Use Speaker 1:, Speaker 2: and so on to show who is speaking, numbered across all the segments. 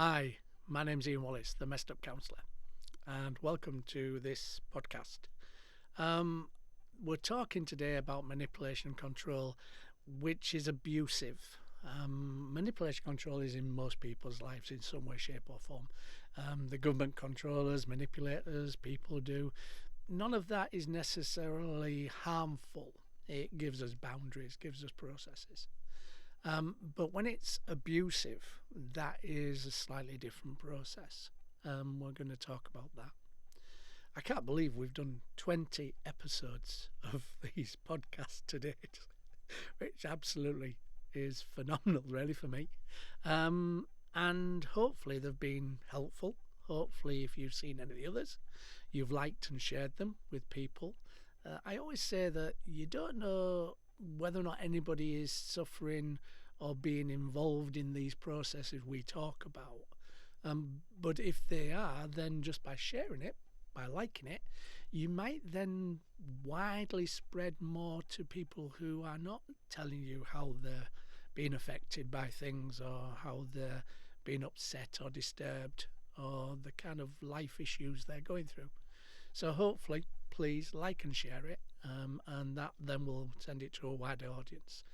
Speaker 1: Hi, my name's Ian Wallace, the Messed Up Counsellor, and welcome to this podcast. We're talking today about manipulation and control, which is abusive. Manipulation control is in most people's lives in some way, shape, or form. The government controllers, manipulators, people do. None of that is necessarily harmful. It gives us boundaries, gives us processes. But when it's abusive, that is a slightly different process. We're going to talk about that. I can't believe we've done 20 episodes of these podcasts to date, which absolutely is phenomenal, really, for me. And hopefully they've been helpful. Hopefully, if you've seen any of the others, you've liked and shared them with people. I always say that you don't know whether or not anybody is suffering or being involved in these processes we talk about. But if they are, then just by sharing it, by liking it, you might then widely spread more to people who are not telling you how they're being affected by things or how they're being upset or disturbed or the kind of life issues they're going through. So hopefully, please like and share it, and that then will send it to a wider audience.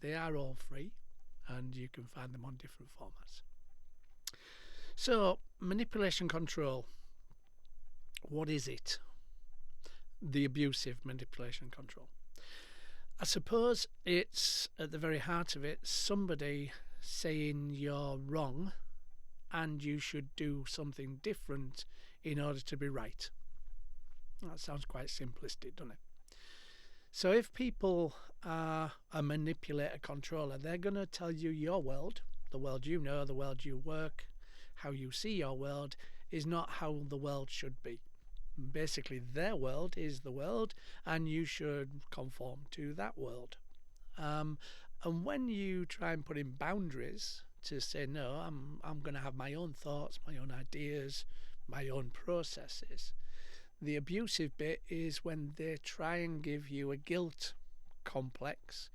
Speaker 1: They are all free, and you can find them on different formats. So, manipulation control. What is it? The abusive manipulation control. I suppose it's at the very heart of it somebody saying you're wrong and you should do something different in order to be right. That sounds quite simplistic, doesn't it? So if people are a manipulator controller, they're going to tell you your world, the world you know, the world you work, how you see your world, is not how the world should be. Basically, their world is the world, and you should conform to that world. And when you try and put in boundaries to say, no, I'm going to have my own thoughts, my own ideas, my own processes, the abusive bit is when they try and give you a guilt complex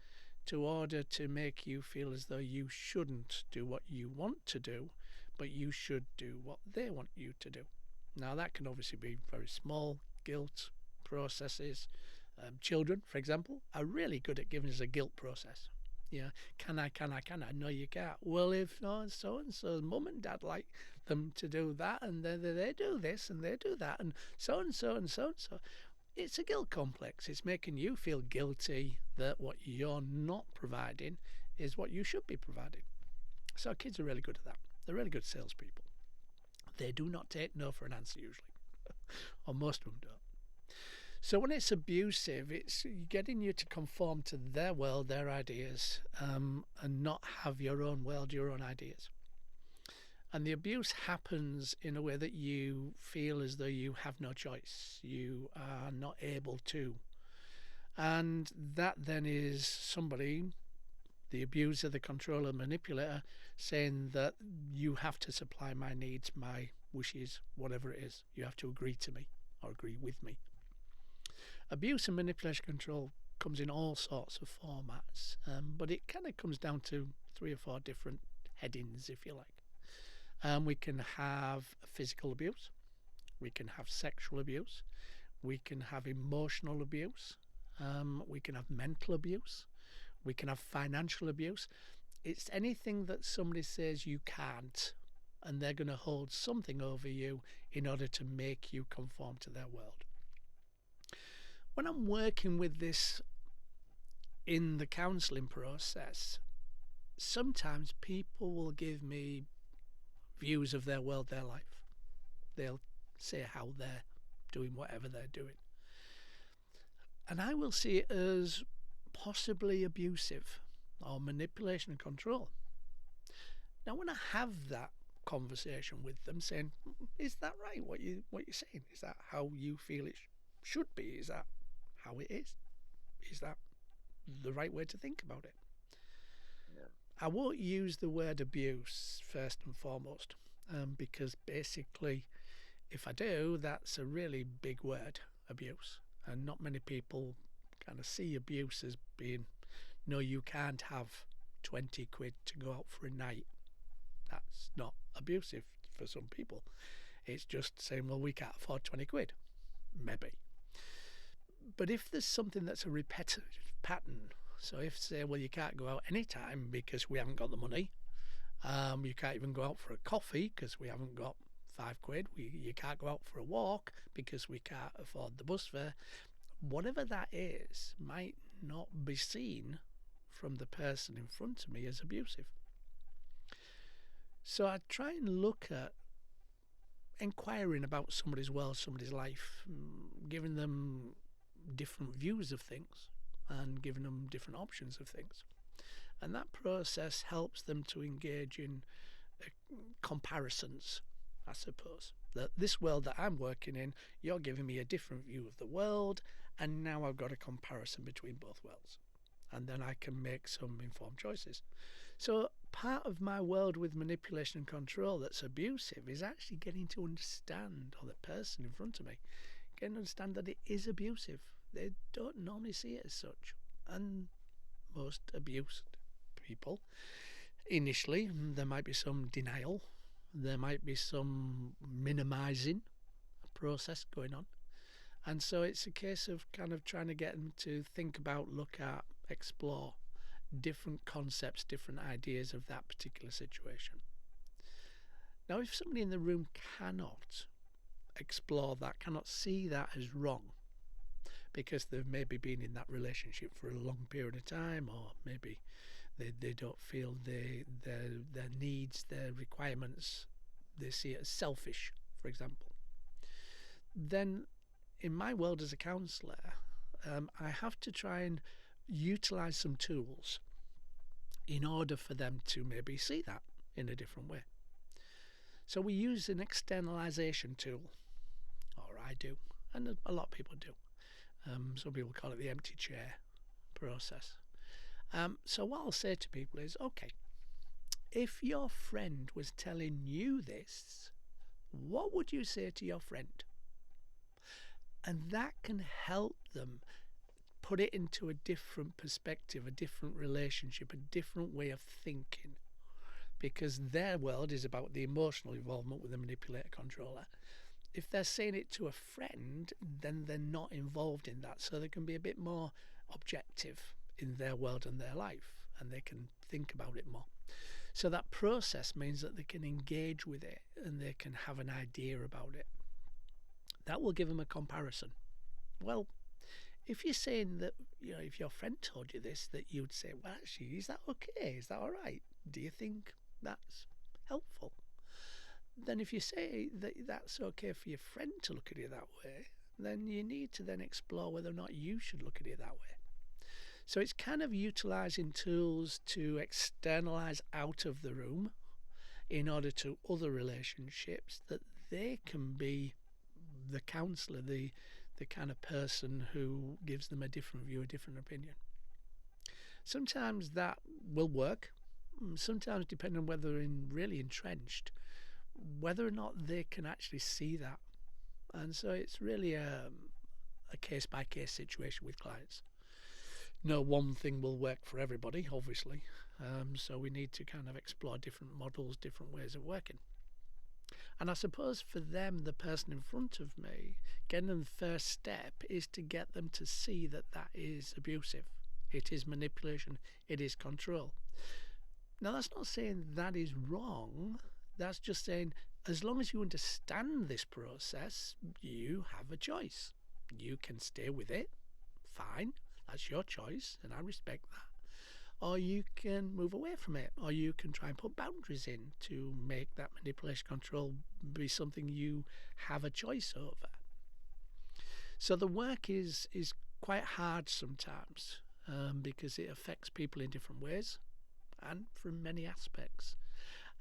Speaker 1: to order to make you feel as though you shouldn't do what you want to do, but you should do what they want you to do. Now, that can obviously be very small guilt processes. Children, for example, are really good at giving us a guilt process. Yeah, can I? No, you can't. Well, if no, so and so's mum and dad like them to do that, and they do this and they do that, and so and so and so and so. It's a guilt complex. It's making you feel guilty that what you're not providing is what you should be providing. So kids are really good at that. They're really good salespeople. They do not take no for an answer usually, or most of them don't. So when it's abusive, it's getting you to conform to their world, their ideas, and not have your own world, your own ideas. And the abuse happens in a way that you feel as though you have no choice. You are not able to. And that then is somebody, the abuser, the controller, manipulator, saying that you have to supply my needs, my wishes, whatever it is. You have to agree to me or agree with me. Abuse and manipulation control comes in all sorts of formats, but it kind of comes down to 3 or 4 different headings, if you like. We can have physical abuse, we can have sexual abuse, we can have emotional abuse, we can have mental abuse, we can have financial abuse. It's anything that somebody says you can't, and they're going to hold something over you in order to make you conform to their world. When I'm working with this in the counselling process, sometimes people will give me views of their world, their life. They'll say how they're doing whatever they're doing. And I will see it as possibly abusive or manipulation and control. Now, when I have that conversation with them saying, is that right, what you're saying? Is that how you feel it should be? Is that how it is? Is that the right way to think about it? Yeah. I won't use the word abuse first and foremost, because basically, if I do, that's a really big word, abuse. And not many people kind of see abuse as being, no, you can't have 20 quid to go out for a night. That's not abusive for some people. It's just saying, well, we can't afford 20 quid. Maybe. But if there's something that's a repetitive pattern, so if say, well, you can't go out anytime because we haven't got the money, you can't even go out for a coffee because we haven't got 5 quid, you can't go out for a walk because we can't afford the bus fare, whatever that is might not be seen from the person in front of me as abusive. So I try and look at inquiring about somebody's world, somebody's life, giving them different views of things and giving them different options of things. And that process helps them to engage in comparisons, I suppose. That this world that I'm working in, you're giving me a different view of the world, and now I've got a comparison between both worlds. And then I can make some informed choices. So part of my world with manipulation and control that's abusive is actually getting to understand, or the person in front of me, getting to understand that it is abusive. They don't normally see it as such. And most abused people, initially, there might be some denial, there might be some minimizing process going on. And so it's a case of kind of trying to get them to think about, look at, explore different concepts, different ideas of that particular situation. Now, if somebody in the room cannot explore that, cannot see that as wrong, because they've maybe been in that relationship for a long period of time, or maybe they don't feel their needs, their requirements, they see it as selfish, for example, then in my world as a counsellor, I have to try and utilise some tools in order for them to maybe see that in a different way. So we use an externalisation tool, or I do, and a lot of people do. Some people call it the empty chair process. So what I'll say to people is, okay, if your friend was telling you this, what would you say to your friend? And that can help them put it into a different perspective, a different relationship, a different way of thinking. Because their world is about the emotional involvement with the manipulator controller. If they're saying it to a friend, then they're not involved in that. So they can be a bit more objective in their world and their life, and they can think about it more. So that process means that they can engage with it and they can have an idea about it. That will give them a comparison. Well, if you're saying that, if your friend told you this, that you'd say, well, actually, is that okay? Is that all right? Do you think that's helpful? Then if you say that that's okay for your friend to look at it that way, then you need to then explore whether or not you should look at it that way. So it's kind of utilising tools to externalise out of the room in order to other relationships, that they can be the counsellor, the kind of person who gives them a different view, a different opinion. Sometimes that will work. Sometimes, depending on whether they're really entrenched, whether or not they can actually see that. And so it's really a case-by-case situation with clients. No one thing will work for everybody, obviously. So we need to kind of explore different models, different ways of working. And I suppose for them, the person in front of me, getting them the first step is to get them to see that that is abusive. It is manipulation. It is control. Now, that's not saying that is wrong. That's just saying, as long as you understand this process, you have a choice. You can stay with it. Fine. That's your choice, and I respect that. Or you can move away from it, or you can try and put boundaries in to make that manipulation control be something you have a choice over. So the work is quite hard sometimes, because it affects people in different ways and from many aspects.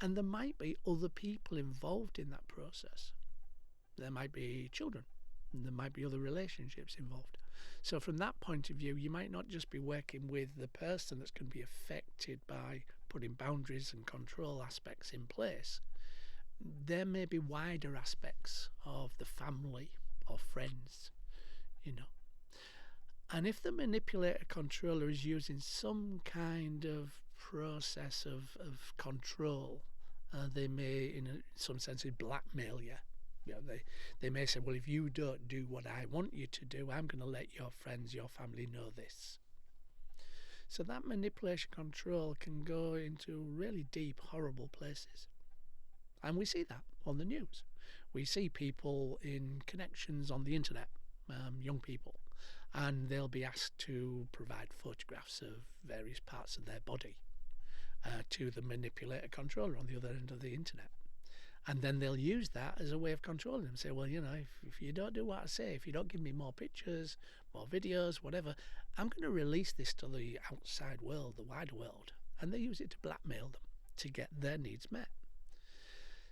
Speaker 1: And there might be other people involved in that process. There might be children, and there might be other relationships involved. So from that point of view, you might not just be working with the person that's going to be affected by putting boundaries and control aspects in place. There may be wider aspects of the family or friends, And if the manipulator controller is using some kind of process of control They may, in some senses, blackmail you. They may say, well, if you don't do what I want you to do, I'm going to let your friends, your family know this. So that manipulation control can go into really deep, horrible places. And we see that on the news. We see people in connections on the internet, young people, and they'll be asked to provide photographs of various parts of their body to the manipulator controller on the other end of the internet. And then they'll use that as a way of controlling them. Say, well, if you don't do what I say, if you don't give me more pictures, more videos, whatever, I'm going to release this to the outside world, the wider world. And they use it to blackmail them to get their needs met.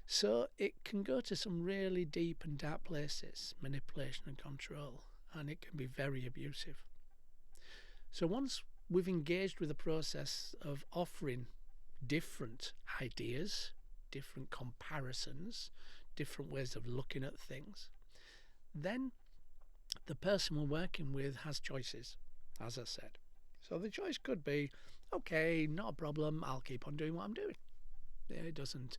Speaker 1: So it can go to some really deep and dark places, manipulation and control, and it can be very abusive. So once we've engaged with the process of offering different ideas, different comparisons, different ways of looking at things, then the person we're working with has choices, as I said. So the choice could be, okay, not a problem, I'll keep on doing what I'm doing. It doesn't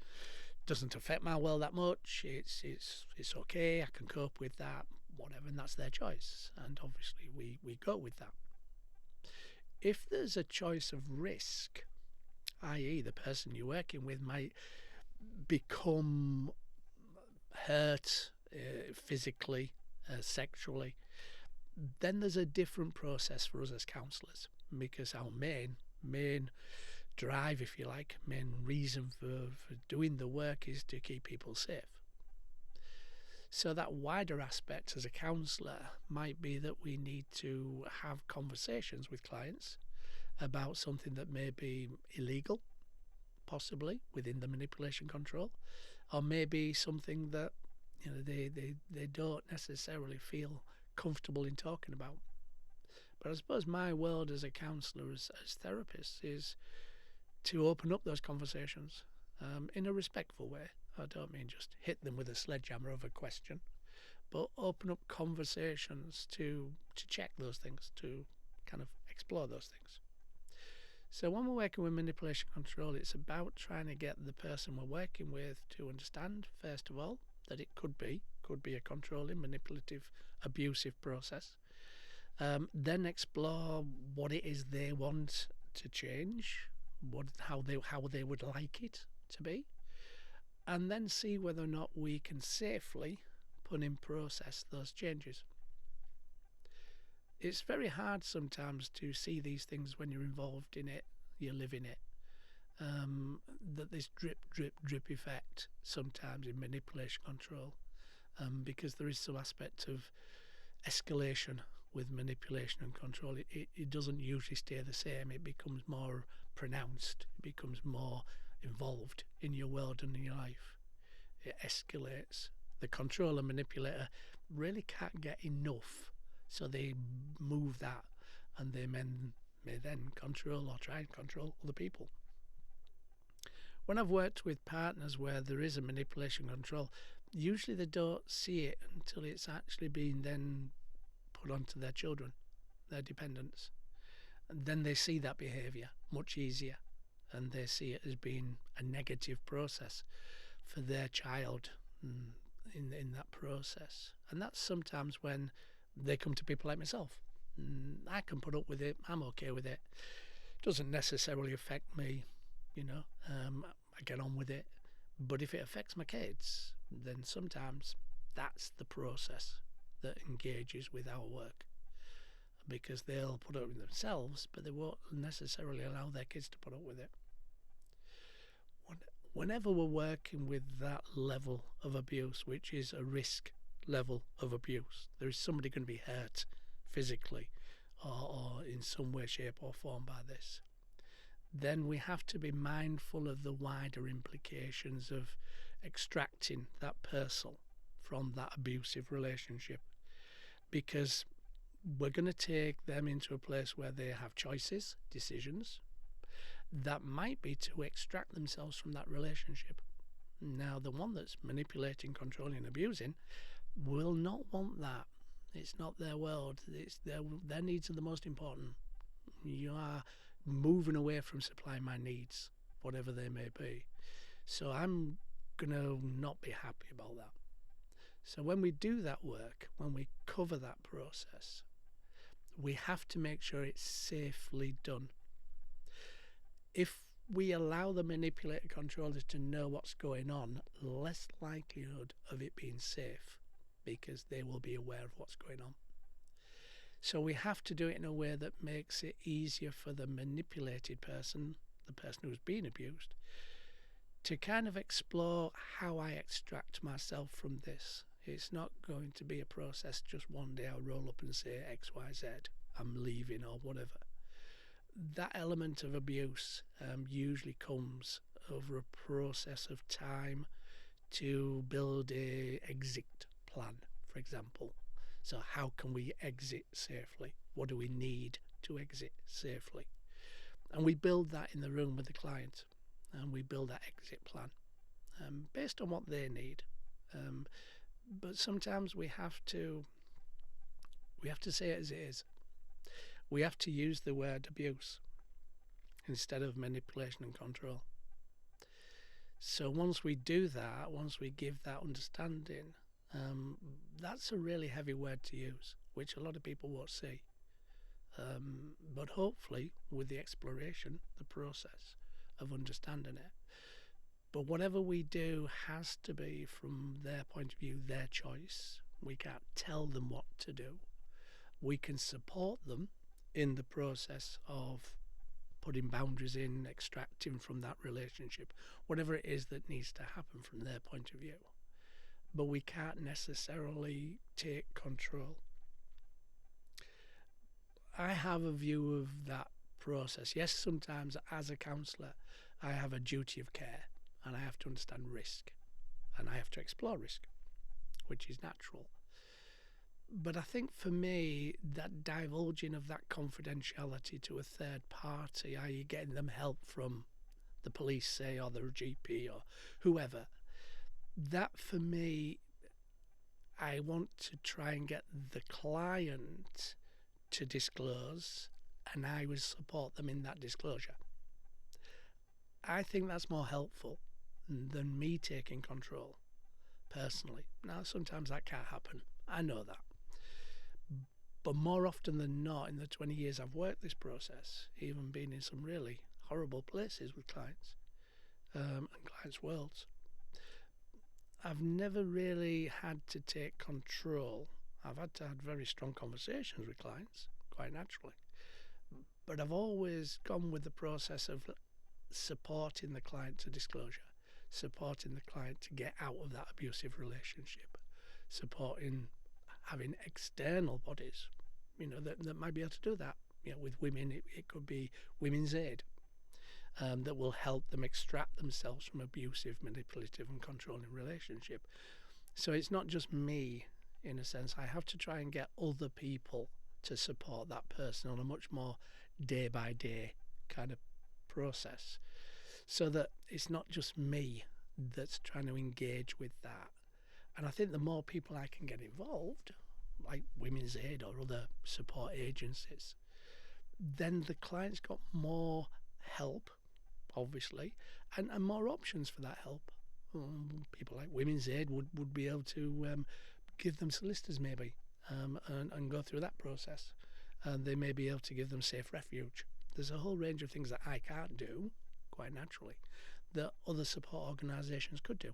Speaker 1: affect my world that much. It's okay, I can cope with that, whatever, and that's their choice. And obviously we go with that. If there's a choice of risk, i.e. the person you're working with might become hurt physically, sexually, then there's a different process for us as counsellors, because our main drive, if you like, main reason for doing the work is to keep people safe. So that wider aspect as a counsellor might be that we need to have conversations with clients about something that may be illegal, possibly within the manipulation control, or maybe something that they don't necessarily feel comfortable in talking about. But I suppose my world as a counsellor, as therapist, is to open up those conversations in a respectful way. I don't mean just hit them with a sledgehammer of a question, but open up conversations to check those things, to kind of explore those things. So when we're working with manipulation control, it's about trying to get the person we're working with to understand, first of all, that it could be a controlling, manipulative, abusive process. Then explore what it is they want to change, how they would like it to be, and then see whether or not we can safely put in process those changes. It's very hard sometimes to see these things when you're involved in it, you live in it. That this drip effect sometimes in manipulation control, because there is some aspect of escalation with manipulation and control. It doesn't usually stay the same. It becomes more pronounced. It becomes more involved in your world and in your life. It escalates. The controller manipulator really can't get enough, so they move that, and they may then control or try and control other people. When I've worked with partners where there is a manipulation control, usually they don't see it until it's actually been then put onto their children, their dependents. And then they see that behaviour much easier, and they see it as being a negative process for their child in that process. And that's sometimes when they come to people like myself. I can put up with it, I'm okay with it. Doesn't necessarily affect me, I get on with it. But if it affects my kids, then sometimes that's the process that engages with our work, because they'll put up with themselves, but they won't necessarily allow their kids to put up with it. Whenever we're working with that level of abuse, which is a risk level of abuse, there is somebody going to be hurt physically or in some way, shape or form by this, then we have to be mindful of the wider implications of extracting that person from that abusive relationship, because we're going to take them into a place where they have choices, decisions, that might be to extract themselves from that relationship. Now, the one that's manipulating, controlling, abusing will not want that. It's not their world. It's their needs are the most important. You are moving away from supplying my needs, whatever they may be. So I'm going to not be happy about that. So when we do that work, when we cover that process, we have to make sure it's safely done. If we allow the manipulator controllers to know what's going on, less likelihood of it being safe because they will be aware of what's going on. So we have to do it in a way that makes it easier for the manipulated person, the person who's being abused, to kind of explore how I extract myself from this. It's not going to be a process just one day I'll roll up and say X, Y, Z, I'm leaving or whatever. That element of abuse usually comes over a process of time to build a exit plan, for example. So how can we exit safely? What do we need to exit safely? And we build that in the room with the client, and we build that exit plan based on what they need. But sometimes we have to say it as it is. We have to use the word abuse instead of manipulation and control. So once we do that, once we give that understanding, that's a really heavy word to use, which a lot of people won't see. But hopefully, with the exploration, the process of understanding it. But whatever we do has to be, from their point of view, their choice. We can't tell them what to do. We can support them in the process of putting boundaries in, extracting from that relationship, whatever it is that needs to happen from their point of view. But we can't necessarily take control. I have a view of that process. Yes, sometimes as a counsellor, I have a duty of care and I have to understand risk and I have to explore risk, which is natural. But I think for me, that divulging of that confidentiality to a third party, i.e. getting them help from the police, say, or the GP or whoever, that for me, I want to try and get the client to disclose, and I will support them in that disclosure. I think that's more helpful than me taking control, personally. Now, sometimes that can't happen. I know that. But more often than not, in the 20 years I've worked this process, even been in some really horrible places with clients and clients' worlds, I've never really had to take control. I've had to have very strong conversations with clients, quite naturally. But I've always gone with the process of supporting the client to disclosure, supporting the client to get out of that abusive relationship, supporting having external bodies, that might be able to do that. With women, it could be Women's Aid that will help them extract themselves from abusive, manipulative and controlling relationship. So it's not just me, in a sense. I have to try and get other people to support that person on a much more day-by-day kind of process, so that it's not just me that's trying to engage with that. And I think the more people I can get involved, like Women's Aid or other support agencies, then the client's got more help, obviously, and more options for that help. People like Women's Aid would be able to give them solicitors maybe and go through that process. And they may be able to give them safe refuge. There's a whole range of things that I can't do, quite naturally, that other support organisations could do.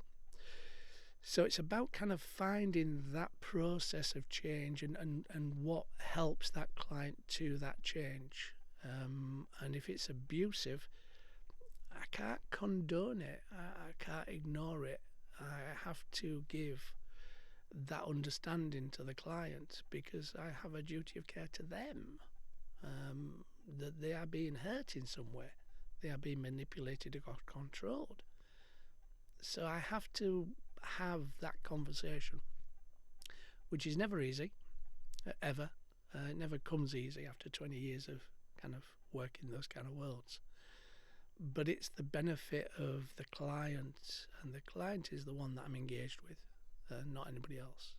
Speaker 1: So it's about kind of finding that process of change and what helps that client to that change. And if it's abusive, I can't condone it. I can't ignore it. I have to give that understanding to the client because I have a duty of care to them, that they are being hurt in some way. They are being manipulated or controlled. So I have to have that conversation, which is never easy, ever. It never comes easy after 20 years of kind of working those kind of worlds. But it's the benefit of the client, and the client is the one that I'm engaged with, not anybody else.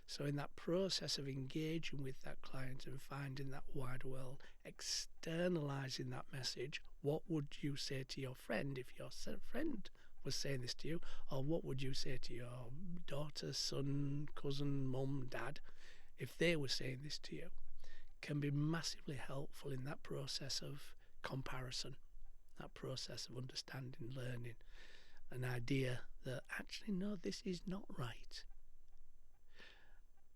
Speaker 1: So in that process of engaging with that client and finding that wide world, externalizing that message, what would you say to your friend if your friend was saying this to you, or what would you say to your daughter, son, cousin, mum, dad, if they were saying this to you, can be massively helpful in that process of comparison, that process of understanding, learning, an idea that actually, no, this is not right.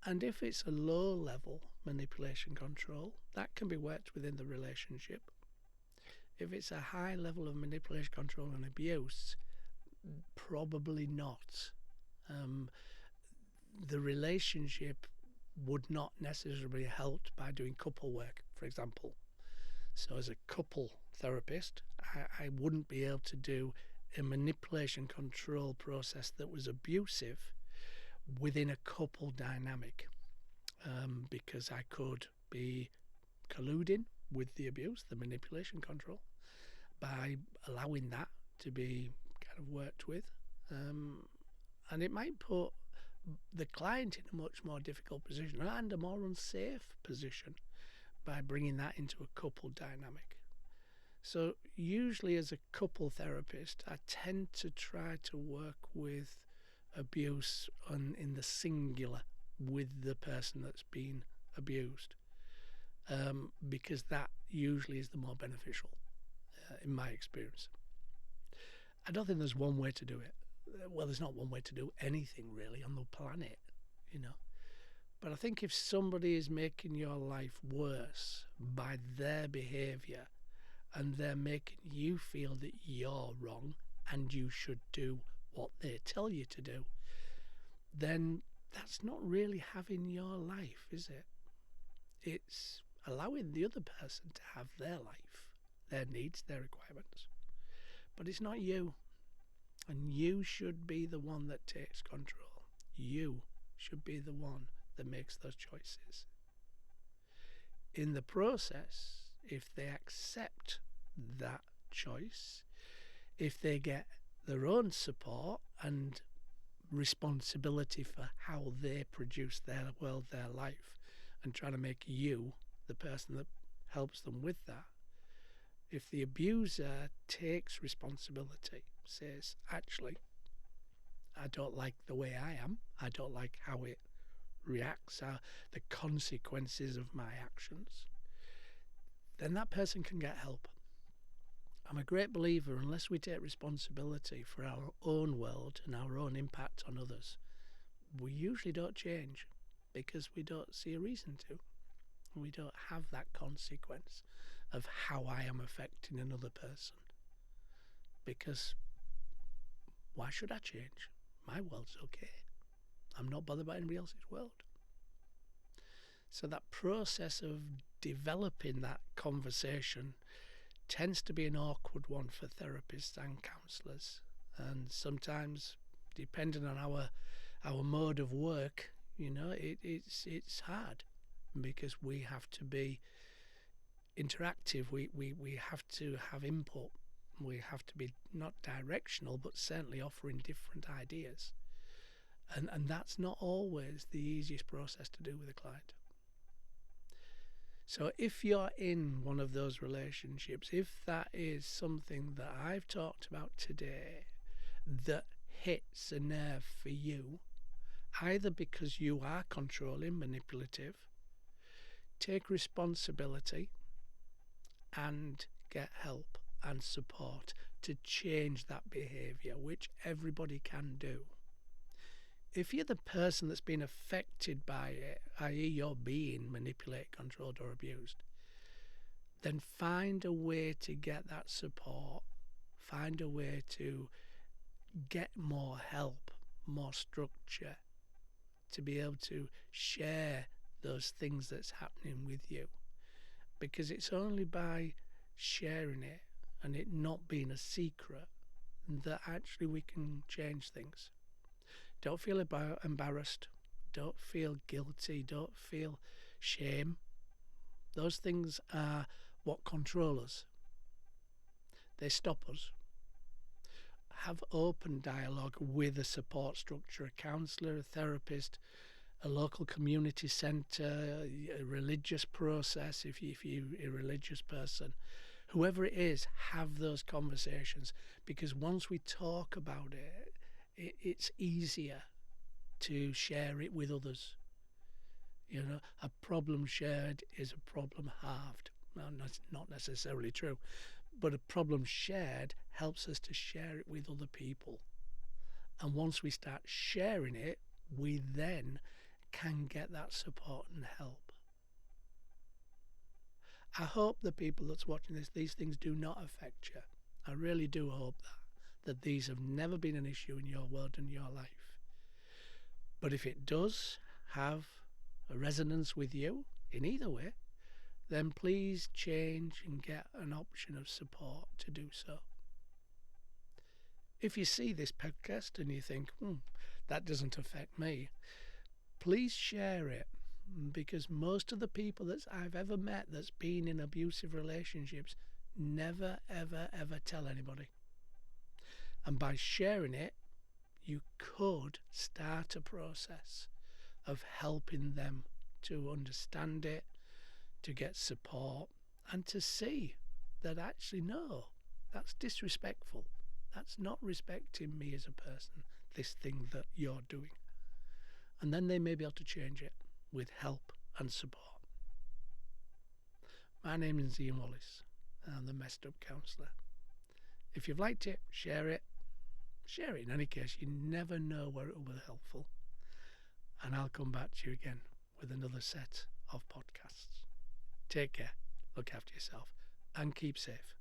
Speaker 1: And if it's a low level manipulation control, that can be worked within the relationship. If it's a high level of manipulation control and abuse, probably not. The relationship would not necessarily be helped by doing couple work, for example. So as a couple therapist, I wouldn't be able to do a manipulation control process that was abusive within a couple dynamic, because I could be colluding with the abuse, the manipulation control, by allowing that to be kind of worked with. And it might put the client in a much more difficult position and a more unsafe position by bringing that into a couple dynamic. So usually as a couple therapist, I tend to try to work with abuse in the singular with the person that's been abused, because that usually is the more beneficial, in my experience. I don't think there's one way to do it. Well, there's not one way to do anything really on the planet, you know. But I think if somebody is making your life worse by their behaviour and they're making you feel that you're wrong and you should do what they tell you to do, then that's not really having your life, is it? It's allowing the other person to have their life, their needs, their requirements. But it's not you. And you should be the one that takes control. You should be the one that makes those choices. In the process, if they accept that choice, if they get their own support and responsibility for how they produce their world, their life, and try to make you the person that helps them with that, if the abuser takes responsibility, says, actually, I don't like the way I am, I don't like how it reacts, the consequences of my actions, then that person can get help. I'm a great believer, unless we take responsibility for our own world and our own impact on others, we usually don't change because we don't see a reason to. We don't have that consequence of how I am affecting another person. Because why should I change? My world's okay. I'm not bothered by anybody else's world. So that process of developing that conversation tends to be an awkward one for therapists and counsellors. And sometimes, depending on our mode of work, you know, it's hard because we have to be interactive. We have to have input. We have to be not directional, but certainly offering different ideas. And that's not always the easiest process to do with a client. So if you're in one of those relationships, if that is something that I've talked about today that hits a nerve for you, either because you are controlling, manipulative, take responsibility and get help and support to change that behaviour, which everybody can do. If you're the person that's been affected by it, i.e. you're being manipulated, controlled or abused, then find a way to get that support, find a way to get more help, more structure, to be able to share those things that's happening with you. Because it's only by sharing it and it not being a secret that actually we can change things. Don't feel embarrassed. Don't feel guilty. Don't feel shame. Those things are what control us. They stop us. Have open dialogue with a support structure, a counsellor, a therapist, a local community centre, a religious process if you're a religious person, Whoever it is, have those conversations, because once we talk about it's easier to share it with others. You know, a problem shared is a problem halved. Well, that's not necessarily true, but a problem shared helps us to share it with other people. And once we start sharing it, we then can get that support and help. I hope the people that's watching this, these things do not affect you. I really do hope that these have never been an issue in your world and your life. But if it does have a resonance with you in either way, then please change and get an option of support to do so. If you see this podcast and you think, that doesn't affect me, please share it, because most of the people that I've ever met that's been in abusive relationships never, ever, ever tell anybody. And by sharing it, you could start a process of helping them to understand it, to get support, and to see that actually, no, that's disrespectful. That's not respecting me as a person, this thing that you're doing. And then they may be able to change it with help and support. My name is Ian Wallace, and I'm the Messed Up Counsellor. If you've liked it, share it. Share it in any case. You never know where it will be helpful. And I'll come back to you again with another set of podcasts. Take care, look after yourself, and keep safe.